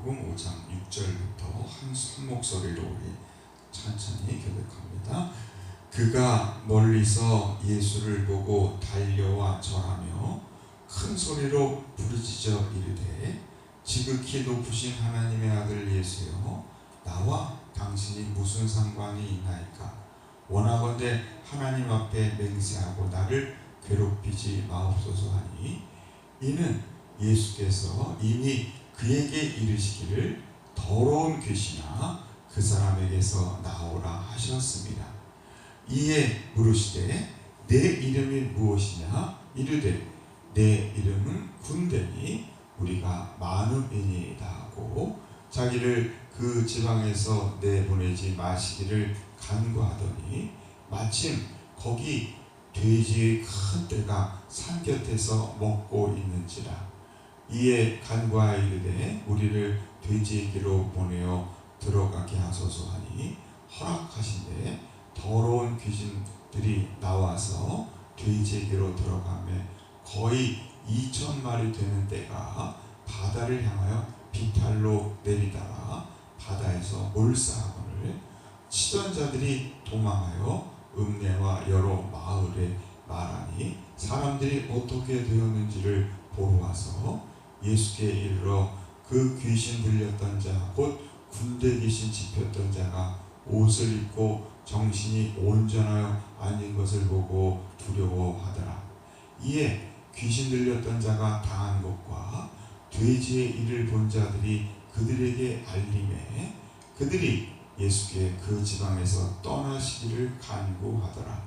마가복음 5장 6절부터 한 목소리로 우리 천천히 교독합니다. 그가 멀리서 예수를 보고 달려와 절하며 큰 소리로 부르짖어 이르되 지극히 높으신 하나님의 아들 예수여, 나와 당신이 무슨 상관이 있나이까? 원하건대 하나님 앞에 맹세하고 나를 괴롭히지 마옵소서 하니, 이는 예수께서 이미 그에게 이르시기를 더러운 귀신아 그 사람에게서 나오라 하셨습니다. 이에 물으시되 내 이름이 무엇이냐? 이르되 내 이름은 군대니 우리가 많음이니이다 하고 자기를 그 지방에서 내보내지 마시기를 간구하더니, 마침 거기 돼지의 큰 떼가 산 곁에서 먹고 있는지라. 이에 간구하여 이르되 우리를 돼지에게로 보내어 들어가게 하소서 하니, 허락하신대 더러운 귀신들이 나와서 돼지에게로 들어가며 거의 2,000마리 되는 떼가 바다를 향하여 비탈로 내리다가 바다에서 몰사하거늘 치던 자들이 도망하여 읍내와 여러 마을에 말하니, 사람들이 어떻게 되었는지를 보러 와서 예수께 이르러 그 귀신 들렸던 자 곧 군대 귀신 집혔던 자가 옷을 입고 정신이 온전하여 앉은 것을 보고 두려워하더라. 이에 귀신 들렸던 자가 당한 것과 돼지의 일을 본 자들이 그들에게 알림해 그들이 예수께 그 지방에서 떠나시기를 간구하더라.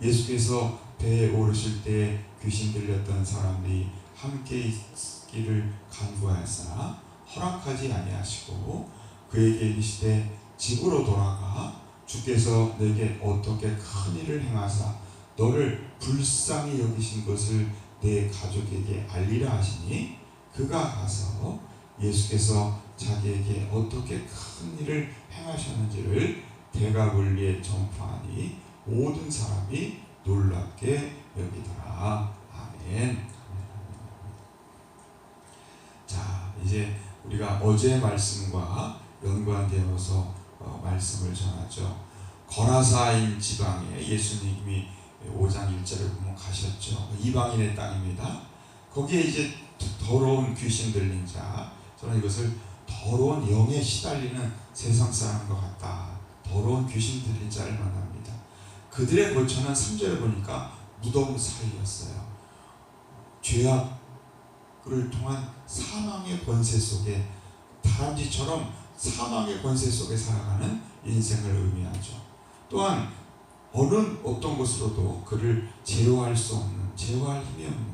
예수께서 배에 오르실 때 귀신 들렸던 사람들이 함께 있기를 간구하였으나 허락하지 아니하시고 그에게 이르시되 집으로 돌아가 주께서 내게 어떻게 큰 일을 행하사 너를 불쌍히 여기신 것을 내 가족에게 알리라 하시니, 그가 가서 예수께서 자기에게 어떻게 큰 일을 행하셨는지를 데가볼리에 전파하니 모든 사람이 놀랍게 여기더라. 아멘. 자, 이제 우리가 어제 말씀과 연관되어서 말씀을 전하죠. 거라사인 지방에 예수님이 5장 1절을 보면 가셨죠. 이방인의 땅입니다. 거기에 이제 더러운 귀신 들린 자, 저는 이것을 더러운 영에 시달리는 세상 사람과 같다. 더러운 귀신 들린 자를 만납니다. 그들의 거처는 3절에 보니까 무덤 사이였어요. 죄악을 통한 사망의 권세 속에, 다람쥐처럼 사망의 권세 속에 살아가는 인생을 의미하죠. 또한 어떤 것으로도 그를 제어할 수 없는, 제어할 힘이 없는,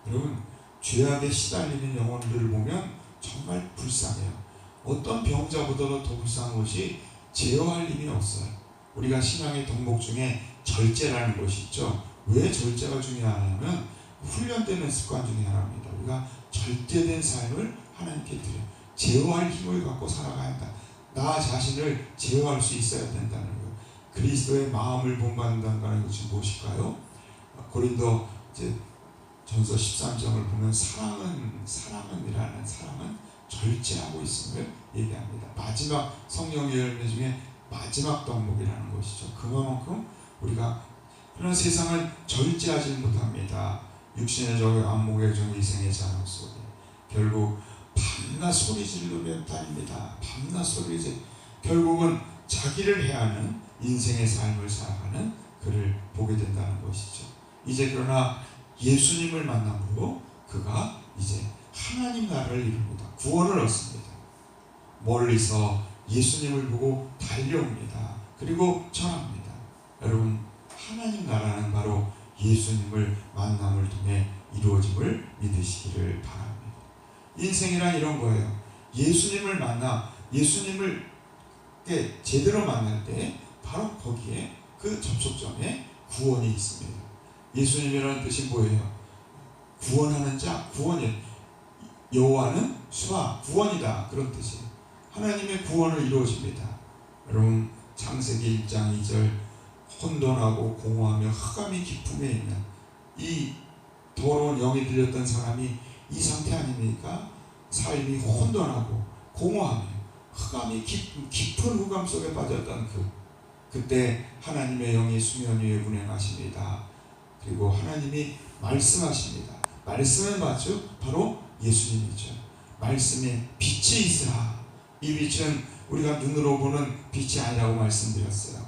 여러분 죄악에 시달리는 영혼들을 보면 정말 불쌍해요. 어떤 병자보다도 더 불쌍한 것이 제어할 힘이 없어요. 우리가 신앙의 덕목 중에 절제라는 것이 있죠. 왜 절제가 중요하냐면 훈련되는 습관 중에 하나입니다. 우리가 절제된 삶을 하나님께 드려요. 제어할 힘을 갖고 살아가야 한다. 나 자신을 제어할 수 있어야 된다는 거예요. 그리스도의 마음을 본받는다는 것이 무엇일까요? 고린도 이제 전서 13장을 보면 사랑은 절제하고 있음을 얘기합니다. 마지막 성령의 열매 중에 마지막 덕목이라는 것이죠. 그만큼 우리가, 그러나 세상은 절제하지 못합니다. 육신의 정욕, 안목의 정욕, 이생의 잔혹 속에 결국 밤낮 소리 지르며 다닙니다. 밤낮 소리 지르, 결국은 자기를 해하는 인생의 삶을 살아가는 그를 보게 된다는 것이죠. 이제 그러나 예수님을 만남으로 그가 이제 하나님 나라를 이룹니다. 구원을 얻습니다. 멀리서 예수님을 보고 달려옵니다. 그리고 전합니다. 여러분, 하나님 나라는 바로 예수님을 만남을 통해 이루어짐을 믿으시기를 바랍니다. 인생이란 이런 거예요. 예수님을 만나, 예수님을 제대로 만날 때 바로 거기에 그 접촉점에 구원이 있습니다. 예수님이라는 뜻이 뭐예요? 구원하는 자, 구원이, 여호와는 수아, 구원이다, 그런 뜻이에요. 하나님의 구원을 이루어집니다. 여러분, 창세기 1장 2절 혼돈하고 공허하며 흑암이 깊음에 있는 이 더러운 영이 들렸던 사람이 이 상태 아닙니까? 삶이 혼돈하고 공허함이, 흑암이 깊은 흑암 속에 빠졌던 그때 하나님의 영이 수면 위에 운행하십니다. 그리고 하나님이 말씀하십니다. 말씀은 맞죠? 바로 예수님이죠. 말씀에 빛이 있으라. 이 빛은 우리가 눈으로 보는 빛이 아니라고 말씀드렸어요.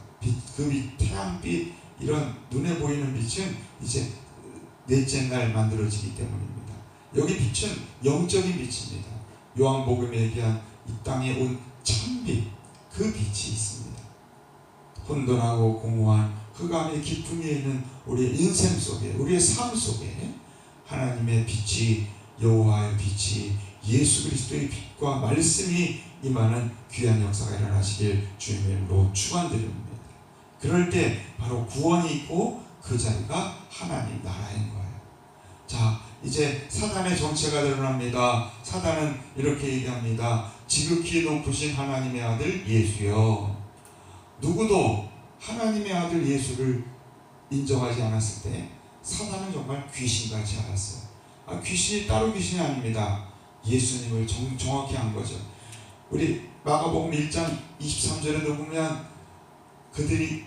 그 빛, 태양빛, 이런 눈에 보이는 빛은 이제 넷째 날 만들어지기 때문입니다. 여기 빛은 영적인 빛입니다. 요한복음에 얘기한 이 땅에 온 참빛, 그 빛이 있습니다. 혼돈하고 공허한 흑암의 깊은 위에 있는 우리의 인생 속에, 우리의 삶 속에 하나님의 빛이, 여호와의 빛이, 예수 그리스도의 빛과 말씀이 임하는 귀한 역사가 일어나시길 주님의 이름으로 축원드립니다. 그럴 때 바로 구원이 있고 그 자리가 하나님 나라인 거예요. 자, 이제 사단의 정체가 드러납니다. 사단은 이렇게 얘기합니다. 지극히 높으신 하나님의 아들 예수여. 누구도 하나님의 아들 예수를 인정하지 않았을 때 사단은 정말 귀신같이 알았어요. 귀신이 따로 귀신이 아닙니다. 예수님을 정확히 한 거죠. 우리 마가복음 1장 23절에 보면 그들이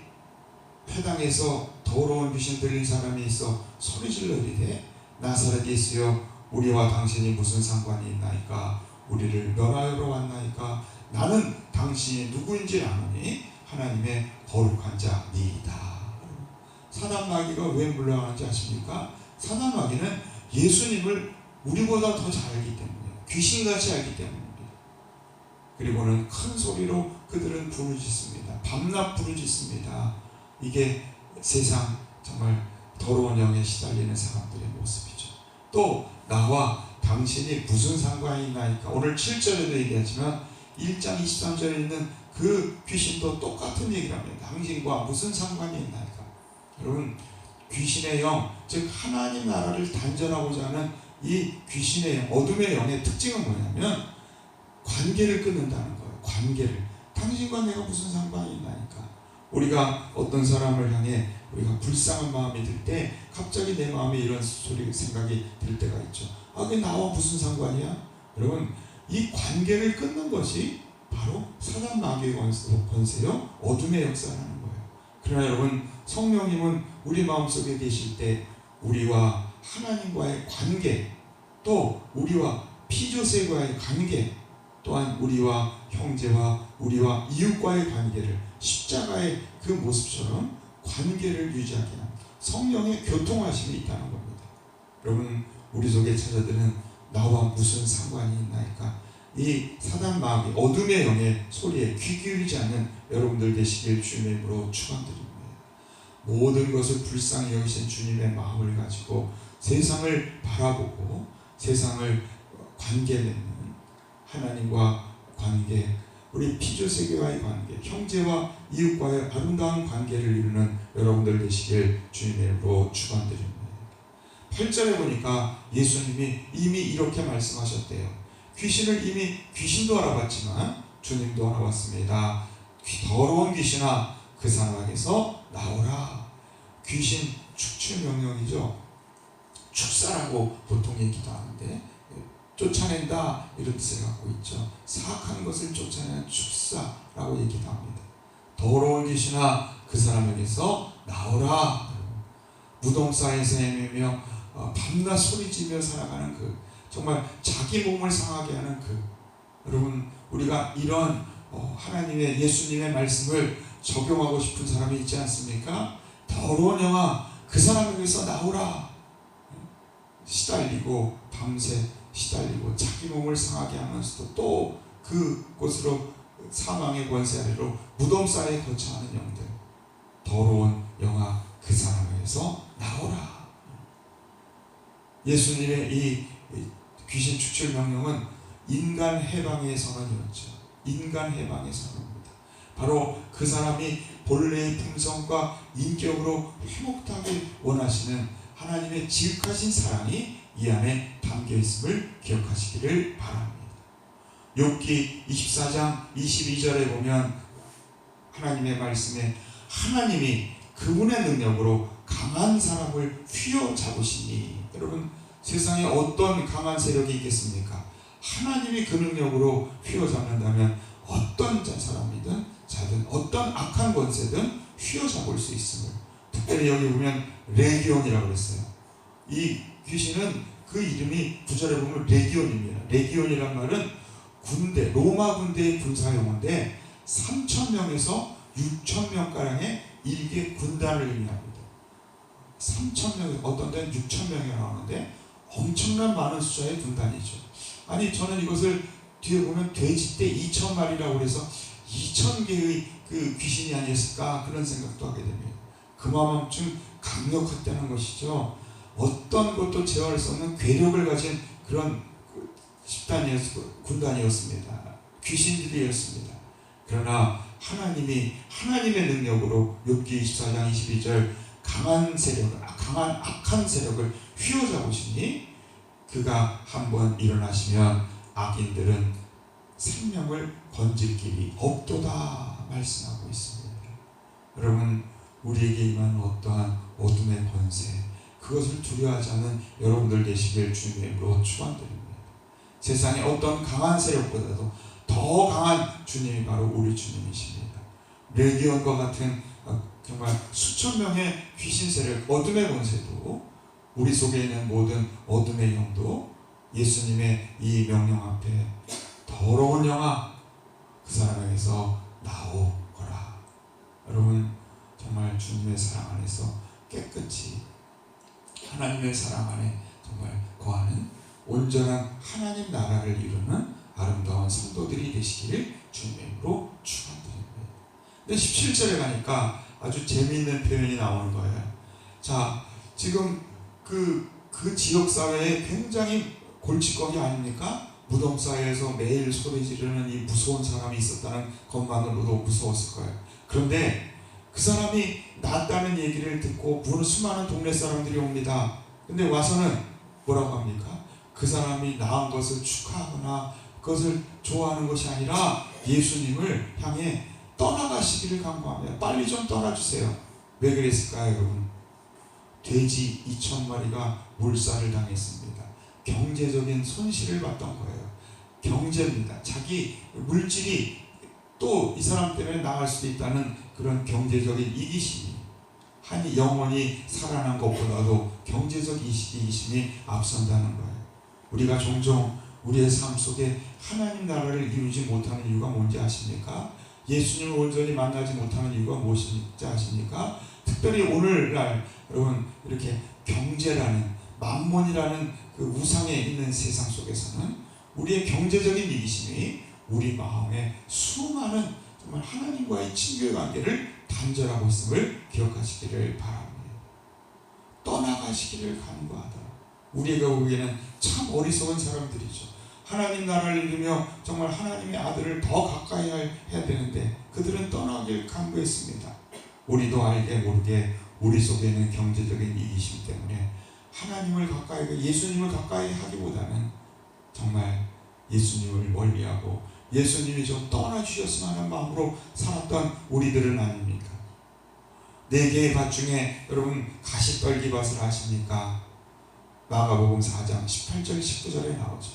회당에서 더러운 귀신 들린 사람이 있어 소리질러 이르되 나사렛 예수여 우리와 당신이 무슨 상관이 있나이까? 우리를 멸하러 왔나이까? 나는 당신이 누구인지 아노니 하나님의 거룩한 자니이다. 사단 마귀가 왜 물러가는지 아십니까? 사단 마귀는 예수님을 우리보다 더 잘 알기 때문에, 귀신같이 알기 때문입니다. 그리고는 큰 소리로 그들은 부르짖습니다. 밤낮 부르짖습니다. 이게 세상 정말 더러운 영에 시달리는 사람들의 모습이죠. 또 나와 당신이 무슨 상관이 있나이까? 오늘 7절에도 얘기하지만 1장 23절에 있는 그 귀신도 똑같은 얘기를 합니다. 당신과 무슨 상관이 있나이까? 여러분, 귀신의 영, 즉 하나님 나라를 단절하고자 하는 이 귀신의 영, 어둠의 영의 특징은 뭐냐면 관계를 끊는다는 거예요. 관계를. 당신과 내가 무슨 상관이 있나이까? 우리가 어떤 사람을 향해 우리가 불쌍한 마음이 들 때 갑자기 내 마음에 이런 생각이 들 때가 있죠. 그게 나와 무슨 상관이야? 여러분, 이 관계를 끊는 것이 바로 사단 마귀의 권세요, 어둠의 역사라는 거예요. 그러나 여러분, 성령님은 우리 마음속에 계실 때 우리와 하나님과의 관계, 또 우리와 피조세과의 관계, 또한 우리와 형제와 우리와 이웃과의 관계를 십자가의 그 모습처럼 관계를 유지하게 하는 성령의 교통하심이 있다는 겁니다. 여러분, 우리 속에 찾아드는 나와 무슨 상관이 있나이까? 이 사단 마귀, 어둠의 영의 소리에 귀 기울이지 않는 여러분들 되시길 주님의 이름으로 축원드립니다. 모든 것을 불쌍히 여기신 주님의 마음을 가지고 세상을 바라보고 세상을 관계 맺는 하나님과 관계, 우리 피조세계와의 관계, 형제와 이웃과의 아름다운 관계를 이루는 여러분들 되시길 주님의 이름으로 축원드립니다. 8절에 보니까 예수님이 이미 이렇게 말씀하셨대요. 귀신도 알아봤지만 주님도 알아봤습니다. 더러운 귀신아 그 사람에게서 나오라. 귀신 축출 명령이죠. 축사라고 보통 얘기도 하는데 쫓아낸다 이런 뜻을 갖고 있죠. 사악한 것을 쫓아내는 축사라고 얘기도 합니다. 더러운 귀신아 그 사람에게서 나오라. 무덤사에서 헤매며 밤낮 소리지며 살아가는 정말 자기 몸을 상하게 하는 여러분, 우리가 이런 하나님의 예수님의 말씀을 적용하고 싶은 사람이 있지 않습니까? 더러운 영아 그 사람에게서 나오라. 시달리고 밤새 시달리고 자기 몸을 상하게 하면서도 또 그곳으로 사망의 권세 아래로 무덤사에 거처하는 영들, 더러운 영아 그 사람에게서 나오라. 예수님의 이 귀신 축출 명령은 인간 해방의 선언이었죠. 인간 해방의 선언입니다. 바로 그 사람이 본래의 품성과 인격으로 회복하길 원하시는 하나님의 지극하신 사랑이 이 안에 담겨 있음을 기억하시기를 바랍니다. 욥기 24장 22절에 보면 하나님의 말씀에 하나님이 그분의 능력으로 강한 사람을 휘어잡으시니, 여러분, 세상에 어떤 강한 세력이 있겠습니까? 하나님이 그 능력으로 휘어잡는다면 어떤 사람이든 자든 어떤 악한 권세든 휘어잡을 수 있음을. 특별히 여기 보면 레기온이라고 그랬어요. 이 귀신은 그 이름이 9절에 보면 레기온입니다. 레기온이란 말은 군대, 로마 군대의 군사 용어인데 3,000명에서 6,000명가량의 일개 군단을 의미합니다. 3,000명, 어떤 데는 6,000명이 나오는데 엄청난 많은 숫자의 군단이죠. 아니 저는 이것을 뒤에 보면 돼지떼 2,000마리라고 해서 2,000개의 그 귀신이 아니었을까 그런 생각도 하게 됩니다. 그만큼 강력했다는 것이죠. 어떤 것도 제어할 수 없는 괴력을 가진 그런 군단이었습니다. 귀신들이었습니다. 그러나 하나님이 하나님의 능력으로 욥기 24장 22절 강한 악한 세력을 휘어잡으시니 그가 한번 일어나시면 악인들은 생명을 건질 길이 없도다 말씀하고 있습니다. 여러분, 우리에게 임하는 어떠한 어둠의 권세, 그것을 두려워하지 않는 여러분들 되시길 주님의 이름으로 축원드립니다. 세상의 어떤 강한 세력보다도 더 강한 주님이 바로 우리 주님이십니다. 레기온과 같은 정말 수천 명의 귀신 세력, 어둠의 권세도, 우리 속에 있는 모든 어둠의 영도 예수님의 이 명령 앞에 더러운 영아 그 사람에게서 나오거라. 여러분, 정말 주님의 사랑 안에서 깨끗이 하나님의 사랑 안에 정말 거하는 온전한 하나님 나라를 이루는 아름다운 성도들이 되시기를 주님의 이름으로 축원드립니다. 근데 17절에 가니까 아주 재미있는 표현이 나오는 거예요. 자, 지금 그 지역사회에 굉장히 골칫거리 아닙니까? 무덤사이에서 매일 소리 지르는 이 무서운 사람이 있었다는 것만으로도 무서웠을 거예요. 그런데 그 사람이 낫다는 얘기를 듣고 수많은 동네 사람들이 옵니다. 근데 와서는 뭐라고 합니까? 그 사람이 나은 것을 축하하거나 그것을 좋아하는 것이 아니라 예수님을 향해 떠나가시기를 간구합니다. 빨리 좀 떠나주세요. 왜 그랬을까요, 여러분? 돼지 2,000마리가 몰살을 당했습니다. 경제적인 손실을 봤던 거예요. 경제입니다. 자기 물질이 또 이 사람 때문에 나갈 수도 있다는 그런 경제적인 이기심이, 한 영혼이 살아난 것보다도 경제적 이기심이 앞선다는 거예요. 우리가 종종 우리의 삶 속에 하나님 나라를 이루지 못하는 이유가 뭔지 아십니까? 예수님을 온전히 만나지 못하는 이유가 무엇인지 아십니까? 특별히 오늘날 여러분, 이렇게 경제라는, 만몬이라는 그 우상에 있는 세상 속에서는 우리의 경제적인 이기심이 우리 마음에 수많은 정말 하나님과의 친교의 관계를 단절하고 있음을 기억하시기를 바랍니다. 떠나가시기를 간구하더라. 우리가 보기에는 참 어리석은 사람들이죠. 하나님 나라를 이루며 정말 하나님의 아들을 더 가까이 해야 되는데 그들은 떠나길 간구했습니다. 우리도 알게 모르게 우리 속에 있는 경제적인 이기심 때문에 하나님을 가까이, 예수님을 가까이 하기보다는 정말 예수님을 멀리하고 예수님이 좀 떠나주셨으면 하는 마음으로 살았던 우리들은 아닙니까? 4개의 밭 중에 여러분 가시떨기 밭을 아십니까? 마가복음 4장 18절 19절에 나오죠.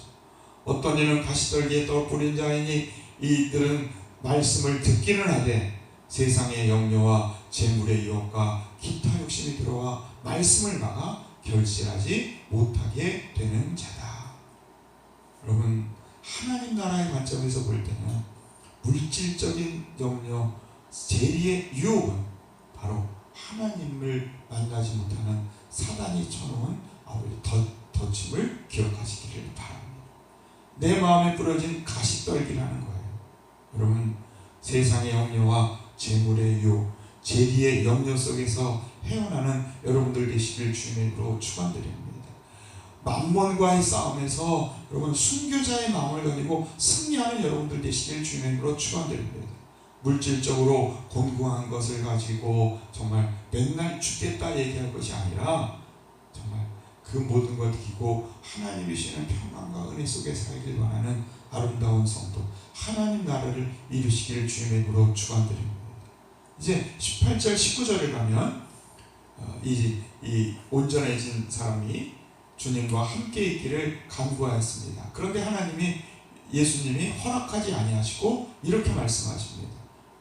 어떤 이는 가시떨기에 떡 뿌린 자이니 이들은 말씀을 듣기는 하되 세상의 영녀와 재물의 유혹과 기타 욕심이 들어와 말씀을 막아 결실하지 못하게 되는 자다. 여러분, 하나님 나라의 관점에서 볼 때는 물질적인 영녀, 재리의 유혹은 바로 하나님을 만나지 못하는 사단이 쳐놓은 덫임을 기억하시기를 바랍니다. 내 마음에 뿌려진 가시떨기라는 거예요. 여러분, 세상의 영녀와 재물의 유혹, 재리의 영녀 속에서 헤어나는 여러분들 되시길 주님으로 축원드립니다. 만몬과의 싸움에서 여러분 순교자의 마음을 가지고 승리하는 여러분들 되시길 주님으로 축원드립니다. 물질적으로 곤고한 것을 가지고 정말 맨날 죽겠다 얘기할 것이 아니라 정말 그 모든 것 이기고 하나님이 주시는 평안과 은혜 속에 살길 원하는 아름다운 성도, 하나님 나라를 이루시기를 주님의 이름으로 축원드립니다. 이제 18절 19절에 가면 이 온전해진 사람이 주님과 함께 있기를 간구하였습니다. 그런데 하나님이 예수님이 허락하지 아니하시고 이렇게 말씀하십니다.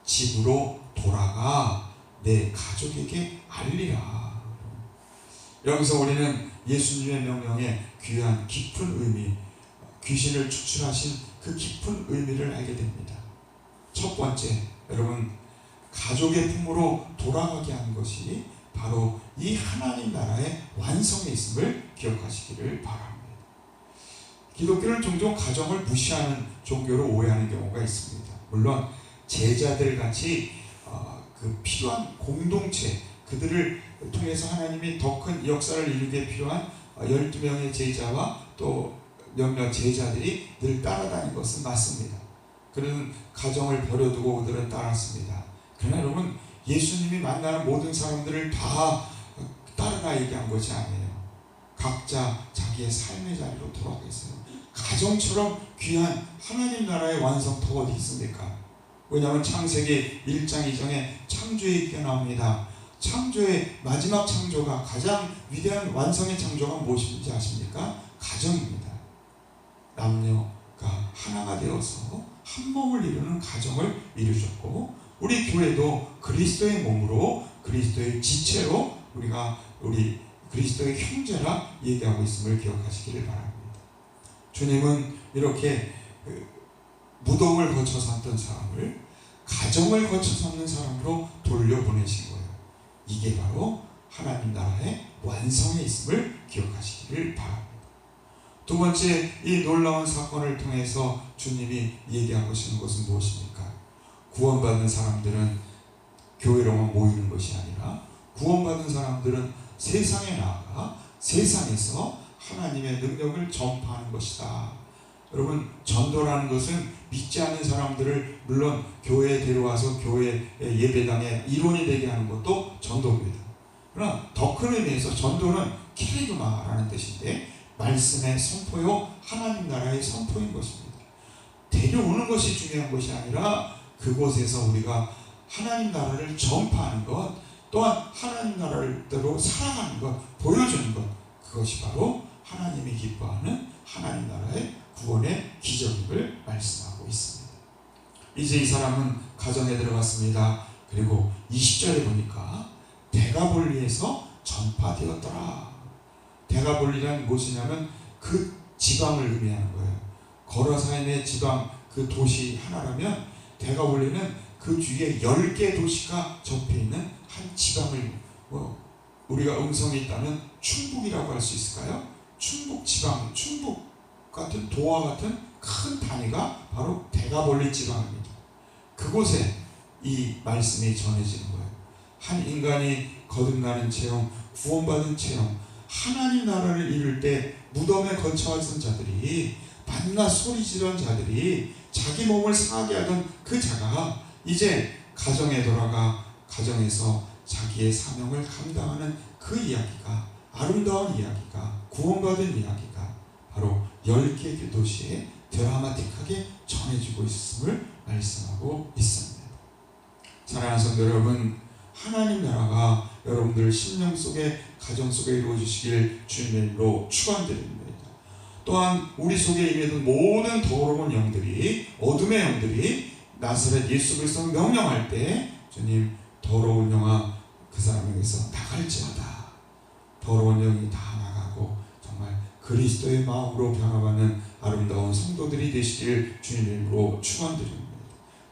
집으로 돌아가 내 가족에게 알리라. 여기서 우리는 예수님의 명령에 귀한 깊은 의미, 귀신을 추출하신 그 깊은 의미를 알게 됩니다. 첫 번째, 여러분, 가족의 품으로 돌아가게 하는 것이 바로 이 하나님 나라의 완성에 있음을 기억하시기를 바랍니다. 기독교는 종종 가정을 무시하는 종교로 오해하는 경우가 있습니다. 물론 제자들 같이 그 필요한 공동체, 그들을 통해서 하나님이 더 큰 역사를 이루기에 필요한 12명의 제자와 또 몇몇 제자들이 늘 따라다닌 것은 맞습니다. 그는 가정을 버려두고 그들은 따랐습니다. 그러나 여러분, 예수님이 만나는 모든 사람들을 다 따라가게 한 것이 아니에요. 각자 자기의 삶의 자리로 돌아가겠어요. 가정처럼 귀한 하나님 나라의 완성터가 어디 있습니까? 왜냐하면 창세기 1장 2장에 창조의 얘기가 나옵니다. 창조의 마지막 창조가, 가장 위대한 완성의 창조가 무엇인지 아십니까? 가정입니다. 남녀가 하나가 되어서 한 몸을 이루는 가정을 이루셨고, 우리 교회도 그리스도의 몸으로, 그리스도의 지체로 우리 그리스도의 형제라 얘기하고 있음을 기억하시기를 바랍니다. 주님은 이렇게 무덤을 거쳐 삼던 사람을 가정을 거쳐 삼는 사람으로 돌려보내신 거예요. 이게 바로 하나님 나라의 완성에 있음을 기억하시기를 바랍니다. 두 번째, 이 놀라운 사건을 통해서 주님이 얘기하고 계시는 것은 무엇입니까? 구원받은 사람들은 교회로만 모이는 것이 아니라 구원받은 사람들은 세상에 나아가 세상에서 하나님의 능력을 전파하는 것이다. 여러분, 전도라는 것은 믿지 않는 사람들을 물론 교회에 데려와서 교회 예배당에 일원이 되게 하는 것도 전도입니다. 그러나 더 큰 의미에서 전도는 캐리그마라는 뜻인데 말씀의 선포요, 하나님 나라의 선포인 것입니다. 데려오는 것이 중요한 것이 아니라 그곳에서 우리가 하나님 나라를 전파하는 것, 또한 하나님 나라대로 살아가는 것, 보여주는 것, 그것이 바로 하나님이 기뻐하는 하나님 나라의 구원의 기적임을 말씀하고 있습니다. 이제 이 사람은 가정에 들어갔습니다. 그리고 20절에 보니까 데가볼리에서 전파되었더라. 데가볼리란 무엇이냐면 그 지방을 의미하는 거예요. 거라사인의 지방, 그 도시 하나라면 데가볼리는 그 주위에 10개 도시가 접해있는 한 지방을, 우리가 음성이 있다면 충북이라고 할 수 있을까요? 충북 지방, 충북 같은 도와 같은 큰 단위가 바로 데가볼리 지방입니다. 그곳에 이 말씀이 전해지는 거예요. 한 인간이 거듭나는 체험, 구원받은 체험, 하나님 나라를 이룰 때 무덤에 거쳐왔던 자들이, 만나 소리지른 자들이, 자기 몸을 상하게 하던 그 자가 이제 가정에 돌아가 가정에서 자기의 사명을 감당하는 그 이야기가, 아름다운 이야기가, 구원받은 이야기가 바로 10개 도시에 드라마틱하게 전해지고 있음을 말씀하고 있습니다. 사랑하는 성도 여러분, 하나님 나라가 여러분들 심령 속에, 가정 속에 이루어지시길 주님의 이름으로 축원드립니다. 또한 우리 속에 임해든 모든 더러운 영들이, 어둠의 영들이 나사렛 예수 그리스도를 명령할 때 주님, 더러운 영아 그 사람에게서 나갈지어다. 더러운 영이 다 나가고 정말 그리스도의 마음으로 변화받는 아름다운 성도들이 되시길 주님의 이름으로 축원드립니다.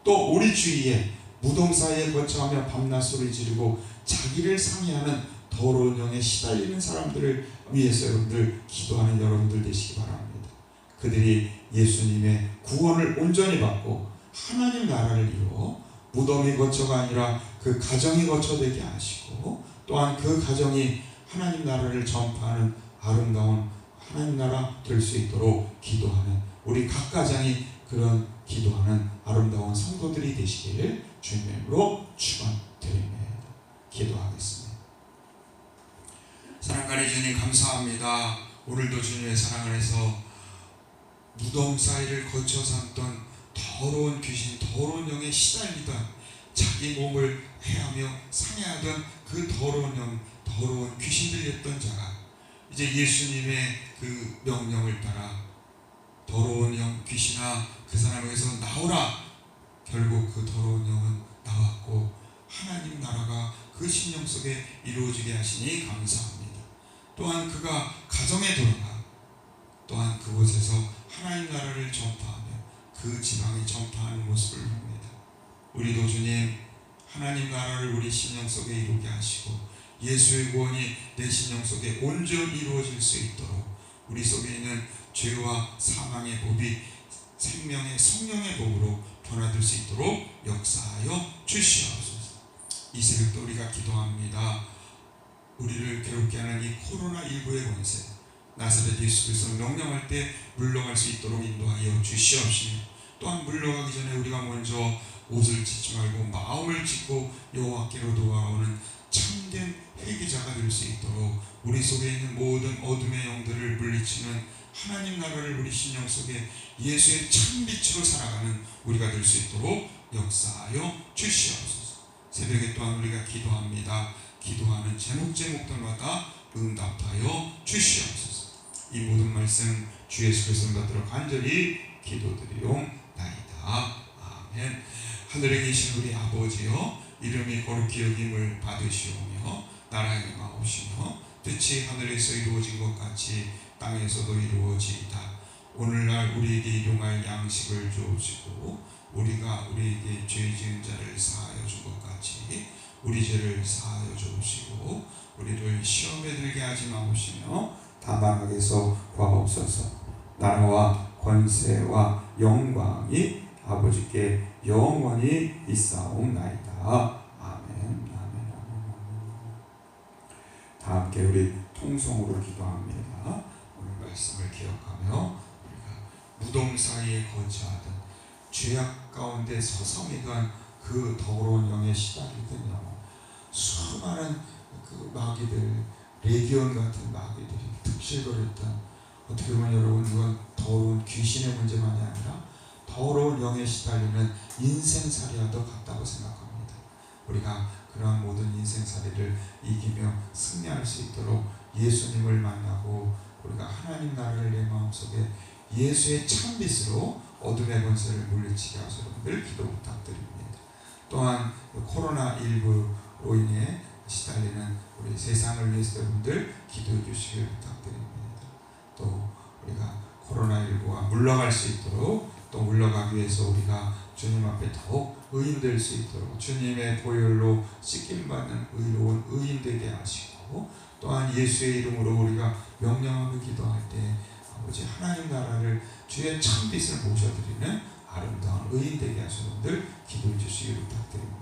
또 우리 주위에 무덤 사이에 거쳐가며 밤낮 소리 지르고 자기를 상해하는 더러운 영에 시달리는 사람들을 위해서 여러분들 기도하는 여러분들 되시기 바랍니다. 그들이 예수님의 구원을 온전히 받고 하나님 나라를 이루어 무덤이 거쳐가 아니라 그 가정이 거쳐되게 하시고, 또한 그 가정이 하나님 나라를 전파하는 아름다운 하나님 나라 될 수 있도록 기도하는, 우리 각 가정이 그런 기도하는 아름다운 성도들이 되시기를 주님의 이름으로 축원드립니다. 기도하겠습니다. 사랑하는 주님, 감사합니다. 오늘도 주님의 사랑 안에서 무덤 사이를 거쳐 삼던 더러운 귀신, 더러운 영에 시달리던, 자기 몸을 해하며 상해하던 그 더러운 영, 더러운 귀신들이었던 자가 이제 예수님의 그 명령을 따라 더러운 영 귀신아 그 사람에게서 나오라. 결국 그 더러운 영은 나왔고 하나님 나라가 그 심령 속에 이루어지게 하시니 감사합니다. 또한 그가 가정에 돌아가 또한 그곳에서 하나님 나라를 전파하며 그 지방에 전파하는 모습을 봅니다. 우리도 주님 하나님 나라를 우리 심령 속에 이루게 하시고 예수의 구원이 내 심령 속에 온전히 이루어질 수 있도록 우리 속에 있는 죄와 사망의 법이 생명의 성령의 법으로 변화될 수 있도록 역사하여 주시옵소서. 이 새벽도 우리가 기도합니다. 우리를 괴롭게 하는 이 코로나19의 권세 나사렛 예수 그리스도 명령할 때 물러갈 수 있도록 인도하여 주시옵시며 또한 물러가기 전에 우리가 먼저 옷을 찢지 말고 마음을 찢고 여호와께로 돌아오는 참된 회개자가 될 수 있도록 우리 속에 있는 모든 어둠의 영들을 물리치는 하나님 나라를 우리 심령 속에 예수의 참빛으로 살아가는 우리가 될 수 있도록 역사하여 주시옵소서. 새벽에 또한 우리가 기도합니다. 기도하는 제목들마다 응답하여 주시옵소서. 이 모든 말씀 주 예수 그리스도 받들어 간절히 기도드리옵나이다. 아멘. 하늘에 계신 우리 아버지여 이름이 거룩히 여김을 받으시오며 나라의 임하옵시며 뜻이 하늘에서 이루어진 것 같이 땅에서도 이루어지이다. 오늘날 우리에게 일용할 양식을 주옵시고 우리가 우리에게 죄 지은 자를 사하여 준 것 같이 우리 죄를 사하여 주옵시고 우리를 시험에 들게 하지 마옵시며 다만 악에서 구하옵소서. 나라와 권세와 영광이 아버지께 영원히 있사옵나이다. 아멘. 아멘. 아멘. 다 함께 우리 통성으로 기도합니다. 오늘 말씀을 기억하며 우리가 무덤 사이에 거주하던 죄악 가운데 서성이던 그 더러운 영에 시달리던 영, 수많은 그 마귀들, 레기온 같은 마귀들이 득실거렸던, 어떻게 보면 여러분 그건 더러운 귀신의 문제만이 아니라 더러운 영에 시달리는 인생살이와도 같다고 생각합니다. 우리가 그러한 모든 인생살이를 이기며 승리할 수 있도록 예수님을 만나고 우리가 하나님 나라를 내 마음속에 예수의 참빛으로 어둠의 권세를 물리치게 하소서 여러분들 기도 부탁드립니다. 또한 코로나19로 인해 시달리는 우리 세상을 위해서 여러분들 기도해 주시길 부탁드립니다. 또 우리가 코로나19가 물러갈 수 있도록 또 물러가기 위해서 우리가 주님 앞에 더욱 의인 될 수 있도록 주님의 보혈로 씻김받는 의로운 의인 되게 하시고 또한 예수의 이름으로 우리가 명령하며 기도할 때 아버지 하나님 나라를 주의 참빛을 모셔드리는 아름다운 의인 되게 하시는 분들 기도해 주시길 부탁드립니다.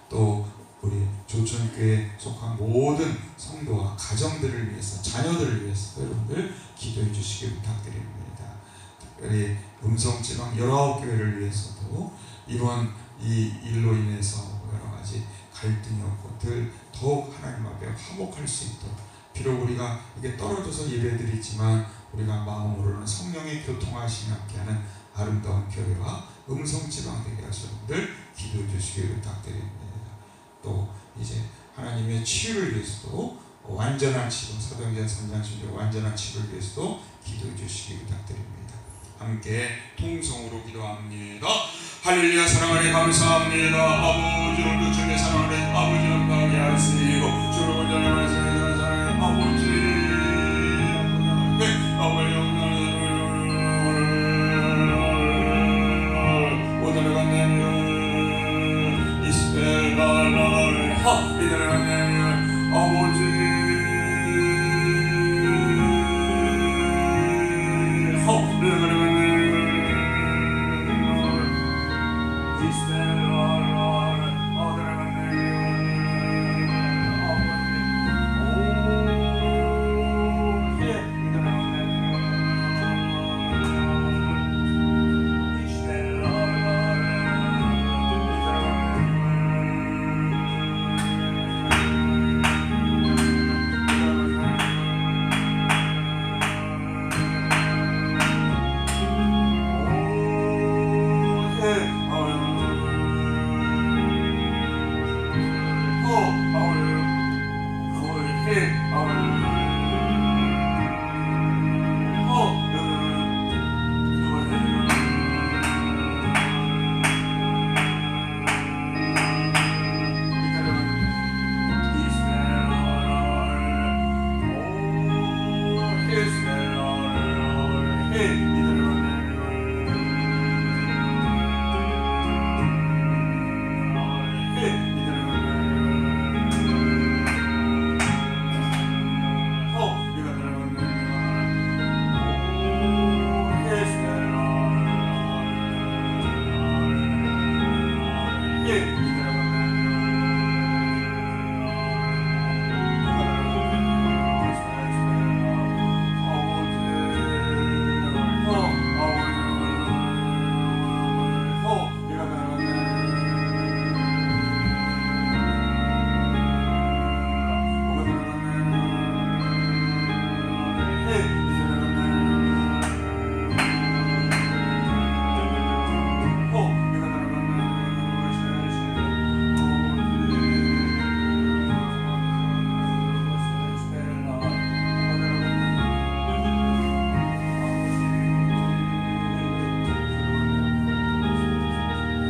또 우리 조천교회에 속한 모든 성도와 가정들을 위해서 자녀들을 위해서 여러분들 기도해 주시길 부탁드립니다. 특별히 음성지방 19교회를 위해서도 이번 이 일로 인해서 여러 가지 갈등이 없고 더욱 하나님 앞에 화목할 수 있도록 비록 우리가 이게 떨어져서 예배드리지만 우리가 마음으로는 성령의 교통하심이 함께하는 아름다운 교회와 음성지방 되게 하시는 분들 기도해 주시길 부탁드립니다. 또 이제 하나님의 치유를 위해서도 완전한 치유, 사도행전 3장 10절 완전한 치유를 위해서도 기도해 주시기 부탁드립니다. 함께 통성으로 기도합니다. 할렐루야. 사랑하니 감사합니다. 아버지 오늘도 주님의 사랑을 아버지 영광하게 하시고 주를 온전히 사랑하는 아버지 아버지 영광을 오늘을 건네며 이스벨 나를 이들을 건네며 아버지